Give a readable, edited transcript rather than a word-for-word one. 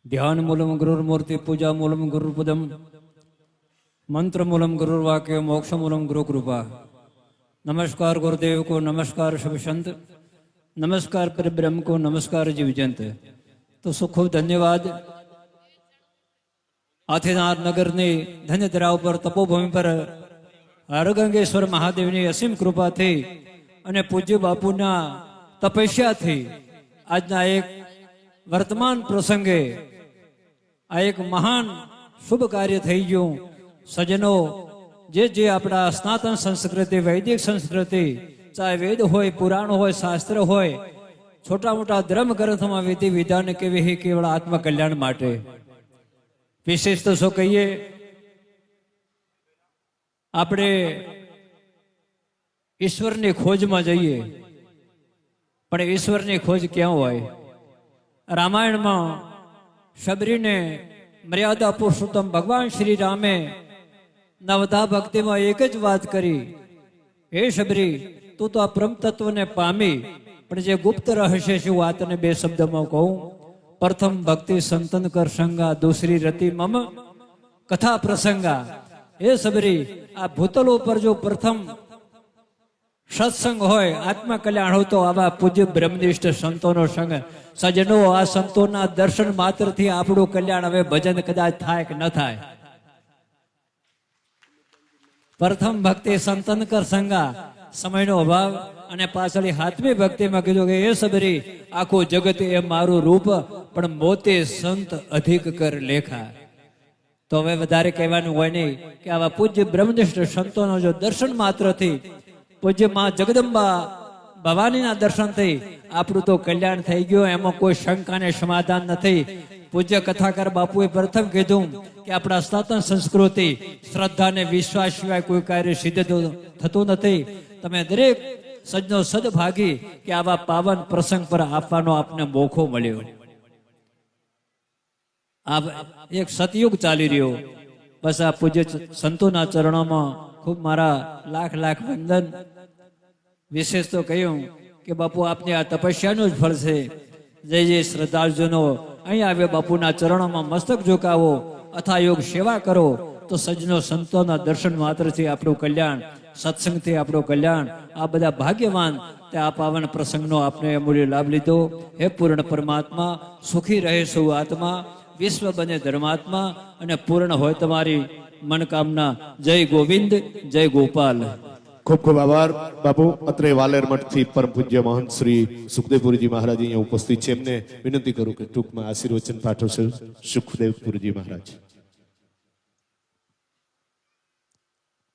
ध्यान मूलम गुरुर्मूर्ति पूजा मूलम गुरुपदम मंत्र मूलम गुरुर्वाक्य मोक्ष मूलम गुरु कृपा। नमस्कार गुरुदेव को, नमस्कार शुभ संत, नमस्कार परब्रह्म को, नमस्कार जीवजंत। तो खूब धन्यवाद। आथेनाथ नगर ने धन्य तराव पर तपोभूमि पर हरगंगेश्वर महादेव ने असीम कृपा थी અને પૂજ્ય બાપુના તપસ્યાથી આજના એક વર્તમાન પ્રસંગે આ એક મહાન શુભ કાર્ય થઈ ગયું। સજ્જનો, જે આપણા સનાતન સંસ્કૃતિ, વૈદિક સંસ્કૃતિ, ચાહે વેદ હોય, પુરાણ હોય, શાસ્ત્ર હોય, છોટા મોટા ધર્મ ગ્રંથમાં વિધિ વિધાન કેવી હે કેવળ આત્મકલ્યાણ માટે। વિશેષ તો શું કહીએ, આપણે ઈશ્વરની ખોજમાં જઈએ, પણ ઈશ્વરની ખોજ ક્યાં હોય? રામાયણમાં શબરીને મર્યાદા પુરુષોત્તમ ભગવાન શ્રી રામે નવધા ભક્તિમાં એક જ વાત કરી, હે શબરી, તું તો આ પરમ તત્વને પામી, પણ જે ગુપ્ત રહસ્ય છે હું આ તને બે શબ્દમાં કહું। પ્રથમ ભક્તિ સંતન કર સંગા, દૂસરી રતિ મમ કથા પ્રસંગા। હે શબરી, આ ભૂતલો પર જો પ્રથમ સત્સંગ હોય, આત્મકલ્યાણ હોય, તો આવા પૂજ્ય બ્રહ્મનિષ્ઠ સંતોનો સંગ। સજ્જનો, આ સંતોના દર્શન માત્રથી આપણું કલ્યાણ, હવે ભજન કદાચ થાય કે ન થાય। પ્રથમ ભક્તિ સંતન કર સંગા, સમયનો અભાવ અને પાછળ હાથમી ભક્તિમાં કીધું કે એ સબરી, આખું જગત એ મારું રૂપ, પણ મોતે સંત અધિક કર લેખા। તો હવે વધારે કહેવાનું હોય નહીં કે આવા પૂજ્ય બ્રહ્મનિષ્ઠ સંતોનો જો દર્શન માત્રથી, પૂજ્ય માં જગદંબા ભવાનીના દર્શનથી આપણું તો કલ્યાણ થઈ ગયું, એમાં કોઈ શંકાને સમાધાન નથી। પૂજ્ય કથાકાર બાપુએ પ્રથમ કીધું કે આપણા સનાતન સંસ્કૃતિ, શ્રદ્ધા અને વિશ્વાસ સિવાય કોઈ કાર્ય સિદ્ધ થતું નથી। તમે દરેક સજ્જનો સદભાગી કે આવા પાવન પ્રસંગ પર આપવાનો આપને મોકો મળ્યો। આ એક સતયુગ ચાલી રહ્યો। બસ આ પૂજ્ય સંતોના ચરણોમાં ખૂબ મારા લાખ લાખ વંદન। વિશેષ તો કહ્યું કે બાપુ આપની આ તપસ્યાનું જ ફળ છે। જય જય શ્રદ્ધાળુજનો, અહીં આવ્યો બાપુના ચરણોમાં મસ્તક ઝુકાવો, અથા યોગ સેવા કરો, તો સજ્જનો સંતોના દર્શન માત્રથી આપણું કલ્યાણ, સત્સંગથી આપણું કલ્યાણ। આ બધા ભાગ્યવાન તે આ પાવન પ્રસંગનો આપણે અમૂલ્ય લાભ લીધો। હે પૂર્ણ પરમાત્મા, સુખી રહે સૌ આત્મા, વિશ્વ બને ધર્માત્મા, અને પૂર્ણ હોય તમારી મનકામના। જય ગોવિંદ, જય ગોપાલ। ખૂબ ખૂબ આભાર બાપુ। અત્રે વાલેર મઠથી પરમ પૂજ્ય મહંત શ્રી સુખદેવપુરીજી મહારાજ અહીંયા ઉપસ્થિત છે। એમને વિનંતી કરું કે ટૂંકમાં આશીર્વચન પાઠવશે સુખદેવપુરીજી મહારાજ।